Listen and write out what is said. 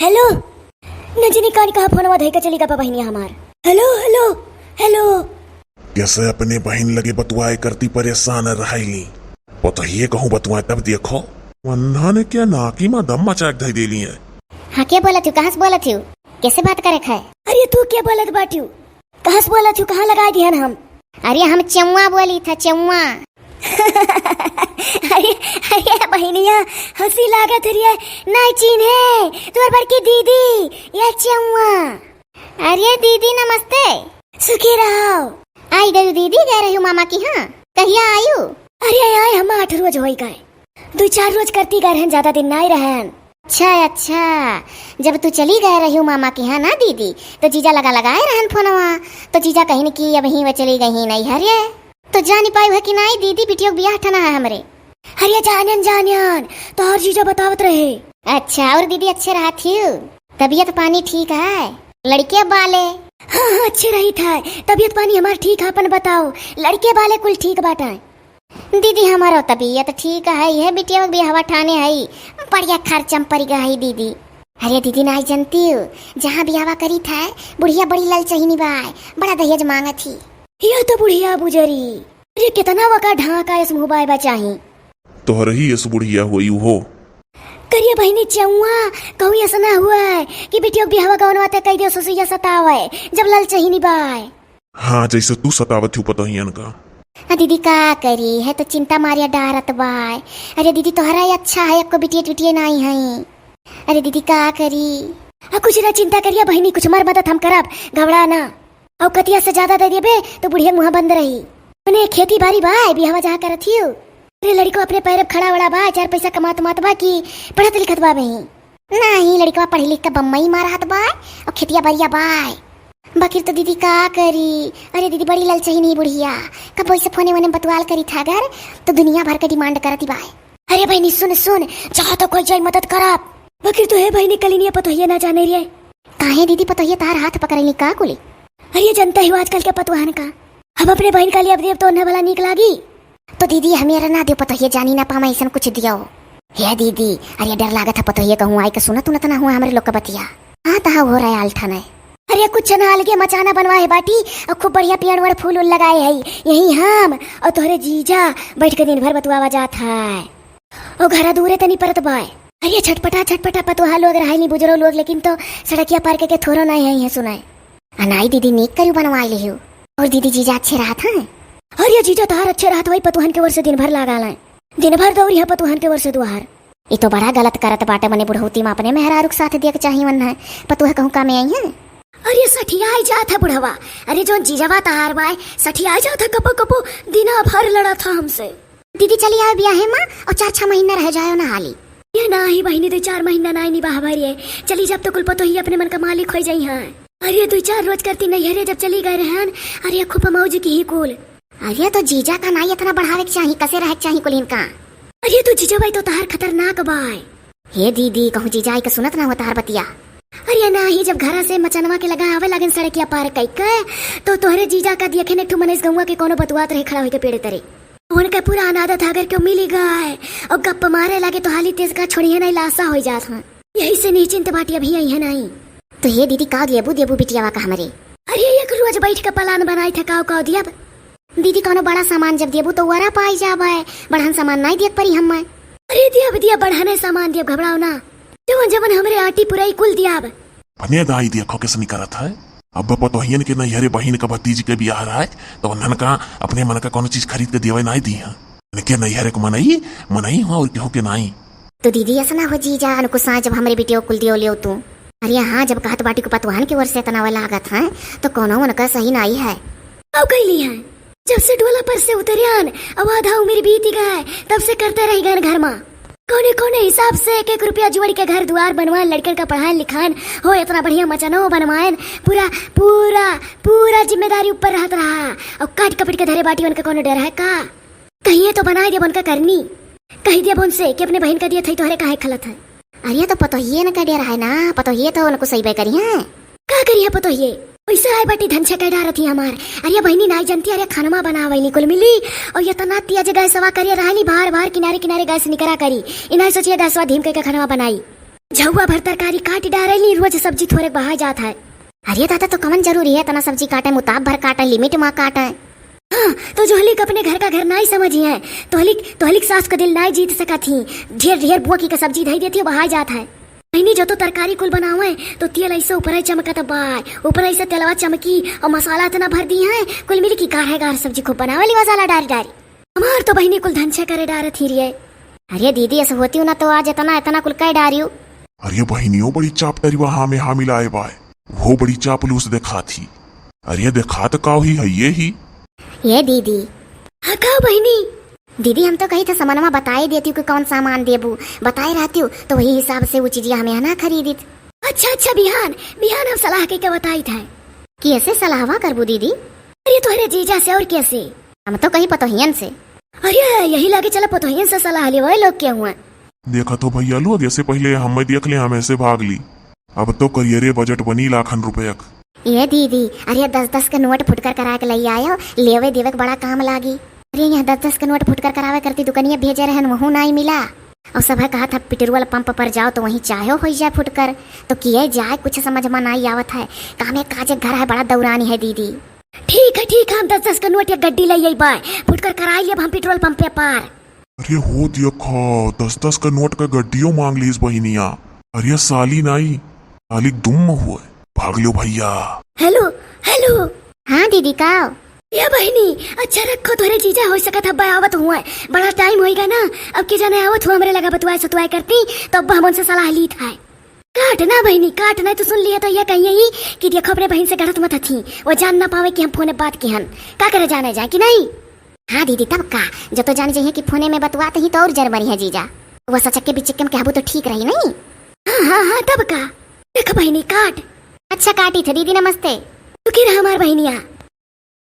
Hello नजनी कान कहा फोनवा धई का चली का बहनिया हमार। हेलो हेलो हेलो कैसे अपने बहन लगे बतुआए करती परेशान रही पता ही कहूँ बतुआए तब देखो वन्ना ने क्या नाकी में दम मचाक धई देली है। हाँ क्या बोला थी, कहाँ से बोला थी, कैसे बात करे है? अरे तू क्या बोलत बाटी, कहाँ से बोला थी, कहाँ लगा दिया हम? अरे हम चौवा बोली था, चौवा। अरे अरे बहनिया हंसी लागत रही नहीं चिन्हे तोर बड़की दीदी ये चौवा। अरे दीदी नमस्ते। सुखी रहो। आई गई दीदी, गए रही मामा की। हाँ कहिया आयु? अरे आए हम 8 रोज हो गए, 2-4 रोज करती गए रहन, ज्यादा दिन नहीं रहन। अच्छा अच्छा, जब तू चली गए रही हूँ मामा की, हाँ ना दीदी, तो जीजा लगाए रहन फोनवा, तो जीजा कहीं न की अब ही वे चली गई नहीं हरे, तो जानी पाई है कि नहीं दीदी, बिटियों बियाह ठना है हमरे। अरे जानियन तो और जीजा बतावत रहे। अच्छा, और दीदी अच्छे रहा थी, तबीयत पानी ठीक है, लड़के बाले? हाँ अच्छे रही था, तबीयत पानी हमार ठीक है, अपन बताओ लड़के बाले कुल ठीक बाटा? दीदी हमारा तबीयत ठीक है, यह बिटिया बियाह ठाने है, बढ़िया खर्चम पड़ गया है दीदी। अरे दीदी नहीं जानती हो, जहाँ बियाह करी था बुढ़िया बड़ी ललचहीनी बाय, बड़ा दहेज मांगा थी। ये तो बुढ़िया बुजरी, अरे कितना वका ढाका इस मुबाई बचाही तो रही इस बुढ़िया हुई हो करिए बहनी चौवा, कहूँ ऐसा ना हुआ है कि बिटिया बियाह गौनवाते कई दिवसों से सतावे जब ललचहीनी बाय। हाँ जैसे तू सतावत हूँ पता ही का। दीदी का करी है, तो चिंता मारिया डारत बाय। अरे दीदी तोहरा अच्छा है, आपको बिटिया नहीं है। अरे दीदी का करी? कुछ ना चिंता करिए बहनी, कुछ मर मदद हम करब, घबरा ना। और कतिया से ज्यादा दे दिए तो बुढ़िया मुँह बंद रही। मैंने खेती बाड़ी बाय बियाह जहाँ करत थी, अरे लड़की को अपने पैर खड़ा वड़ा बा, 4 पैसा कमात बा की पढ़त लिखत बा बही नहीं, लड़का पढ़ी लिख कर बम्मई मारत बा और खेतिया बरिया बाय। बाकी तो दीदी का करी? अरे दीदी बड़ी ललचही नहीं बुढ़िया, कब वैसे फोने वने बतवाल करी था अगर तो दुनिया भर का डिमांड करती बाय। अरे बहनी सुन सुन, चाहो तो कोई जाई मदद करब, बाकी तो है बहनी कलिनिया पतोहिया ना जाने रे। काहे दीदी पतोहिया तार हाथ पकड़नी का कुली? अरे जनता ही आजकल के पतवाहन का, हम अपने बहन का लिए अब देव तो उन्हें भला नीक लागी। तो दीदी हमें ना दे पतोहिया, जानी ना पामा ऐसा कुछ दियो हे दीदी। अरे डर लागत है पतोहिया कहूँ आई के सुनत उनत ना हुआ हमारे लोग का बतिया। हाँ तहा हो रहा है आल्ठन है। अरे कुछ ना अलगे मचाना बनवाए बाटी और खूब बढ़िया पेड़ वड़ फूल लगाए है, यही हम और तोहरे जीजा बैठ के दिन भर बतुआवा जात है और घर दूरे तनी परत बाय। अरे छटपटा पतुहा लोग रहा नहीं बुजुर्ग लोग, लेकिन तो सड़किया पार के थोड़ा नहीं है सुनाए। अनाई दीदी नीक करू बनवा ले हो। और दीदी जीजा अच्छे रहा था? अरे जीजा तार अच्छे रहा था, वही पतुहन के वर्ष दिन भर लगा लाए, दिन भर दौड़ी है पतुहन के वर्ष दुआर। ये तो बड़ा गलत करत बाटे, मने बुढ़ौती में अपने मेहरा रुख साथ दिया के चाहिए मन है, पतुहा कहूँ काम आई है। अरे सठिया जात है बुढ़वा, अरे जो जीजावा तार बाय सठिया जात है, कपो दिना भर लड़ा था हमसे। दीदी चली आए बियाह माँ और 4-6 महीना रह जाए ना हाली। ये ना ही बहनी 2-4 महीना ना निभा भरिए, चली जब तो कुल पतो ही अपने मन का मालिक हो जाई है। अरे 2-4 रोज करती नहीं हरे जब चली गए रहन, अरे खूब मौज की ही कुल। अरे तो जीजा का ना इतना बढ़ावे के चाहिए, कसे रहे चाहिए कुल इनका। अरे तो जीजा भाई तो तार खतरनाक बाय। हे दीदी कहूँ जीजा आई के सुनत ना हो तार बतिया। अरे ना ही जब घर से मचनवा के लगा आवे लगन सड़किया पार कई के, तो तोहरे जीजा का देखे ने मनीष गौवा के कोनो बतुआत रहे खड़ा होके पेड़े तरे, उनका पूरा अनादत अगर क्यों मिली गए और गप मारे लगे तो हाली तेज का छोड़ी है नहीं लाशा हो जात है, यही से निश्चिंत बाटी अभी आई है नहीं। तो हे दीदी का देबू बिटियावा का हमरे? अरे एक रोज बैठ के प्लान बनाई था का दिया दीदी कोनो बड़ा सामान जब देबू तो वरा पाई जाबे, बढ़न सामान नहीं देख परी हम। अरे दिया बढ़ाने सामान दिया, घबराओ ना, जवन हमरे आटी पुराई कुल दिया। बने दाई देखो कैसे नहीं करत है, अब पतोहियन के नहीं हरे बहन का भतीजी के बियाह रहा है तो उन्हन का अपने मन का कोनो चीज खरीद के देवे नहीं दी है, के नहीं हरे को मनाई हुआ और केहू के नहीं। तो दीदी ऐसा ना हो जीजा अनुकुसा जब हमरे बेटियों कुल दियो लियो तू। अरे हाँ जब कहत बाटी को पतवाहन के वर्ष से तना वाला लागत है तो कोनो उनका सही नहीं है। अब कैली है जब से डोला पर से उतरियान अब आधा उम्र बीत गए, तब से करते रही गए घर में कोने हिसाब से 1-1 रुपया जोड़ के घर द्वार बनवाए, लड़कन का पढ़ाए लिखाए हो, इतना बढ़िया मचानो बनवाए, पूरा जिम्मेदारी ऊपर रहता रहा और काट कपट के धरे बाटी उनका कोनो डर है का? कहिए तो बनाए दिया उनका करनी, कही दिया उनसे कि अपने बहन का दिया थी तोहरे काहे खलत है। अरे तो पतोहिए न का डर है ना, पतोहिए तो उनको सही करी है का करिए पतोहिए पैसा है बाटी धन छका डार थी हमार। अरे बहनी नहीं जानती, अरे खाना बनावली कुल मिली और ये तना तिया जगह सवा करिए रहनी बाहर किनारे गैस निकरा करी, इन्हें सोचिए गैसवा धीम के खाना बनाई। झुआ भर तरकारी काट डाली, रोज सब्जी थोड़े बहा जात है। अरे दादा तो कवन जरूरी है तना सब्जी काटे, मुताब भर काटे, लिमिट में काटे। हाँ, तो जो हलिक अपने घर का घर नहीं समझी है, तो हलिक सास का दिल नहीं जीत सका थी। ढेर ढेर बुआ की का सब्जी धई देती बहा जात है। बहनी जो तो तरकारी कुल बनावे तो तेल ऐसे ऊपर ही चमकत बाय, ऊपर ऐसे तेलवा चमकी और मसाला इतना भर दी है, कुल मिली की गाढ़े गाढ़ सब्जी खूब बनावे ली मसाला डारी डारी। हमार तो बहनी कुल धनछे करे डारे थी रे। अरे दीदी ऐसे होती हूँ ना तो आज इतना इतना कुल कह डारी हूँ। अरे बहनियों बड़ी चापटरी वहां में हाँ मिलाए बाय, वो बड़ी चापलूस देखा थी। अरे देखा तो काव ही है ये दीदी। हाँ का बहनी? दीदी हम तो कही था सामानमा बताई देती हूँ कि कौन सामान देबू, बताई रहती हूँ तो वही हिसाब से वो चीजें हमें ना खरीदी। अच्छा बिहान बिहान हम सलाह के क्या बताई था कि ऐसे सलाहवा करबू दीदी? अरे तो अरे जीजा से और कैसे? हम तो कही पतोहियन से। अरे यही लगे चला पतोहियन से सलाह ले, वही लोग क्या हुआ? देखा तो भैया लोग ऐसे पहले हमें देख ले, हम ऐसे भाग ली। अब तो करियरे बजट बनी लाखन रुपया। ये दीदी अरे 10-10 के नोट फुटकर करा के ले आयो, लेवे देवे के बड़ा काम लागी। अरे यहाँ 10-10 के नोट फुटकर करावे करती दुकानिया भेजे रहन, वहू नहीं मिला। और सब कहा था पेट्रोल पंप पर जाओ तो वहीं चाहे हो जाए फुटकर, तो किए जाए कुछ समझ में नहीं आवत है। कामे काजे घर है बड़ा दौरानी है दीदी। ठीक है हम 10-10 का नोट या गड्डी ले आई बाय, फुटकर कराई ले हम पेट्रोल पंप पे पार। अरे हो देखो 10-10 का नोट का गड्डियों मांग ली इस बहिनिया। अरे साली नहीं, साली दुम हुए, भाग लो भैया। हेलो हाँ दीदी का या बहनी अच्छा रखो, थोड़े जीजा हो सकत हब्बा आवत हुआ, बड़ा टाइम होएगा ना। अब के जाने आवत हुआ हमरे लगा बतवाए सतवाए करती तो अब हम उनसे सलाह ली था। काट ना बहनी काट, नहीं तो सुन लिया तो यह कहिए ही कि देखो अपने बहन से गलत मत थी, वो जान ना पावे कि हम फोन बात की हन का करे जाने जाए कि नहीं। हाँ दीदी तब का जो तो जान चाहिए कि फोने में बतवाते ही तो और जरमनी है जीजा, वो सचक्के बिचक्के में कहबू तो ठीक रही नहीं। हाँ तब का देख बहनी काट। अच्छा काटी थे दीदी, नमस्ते। तू की रहा हमार बहनिया।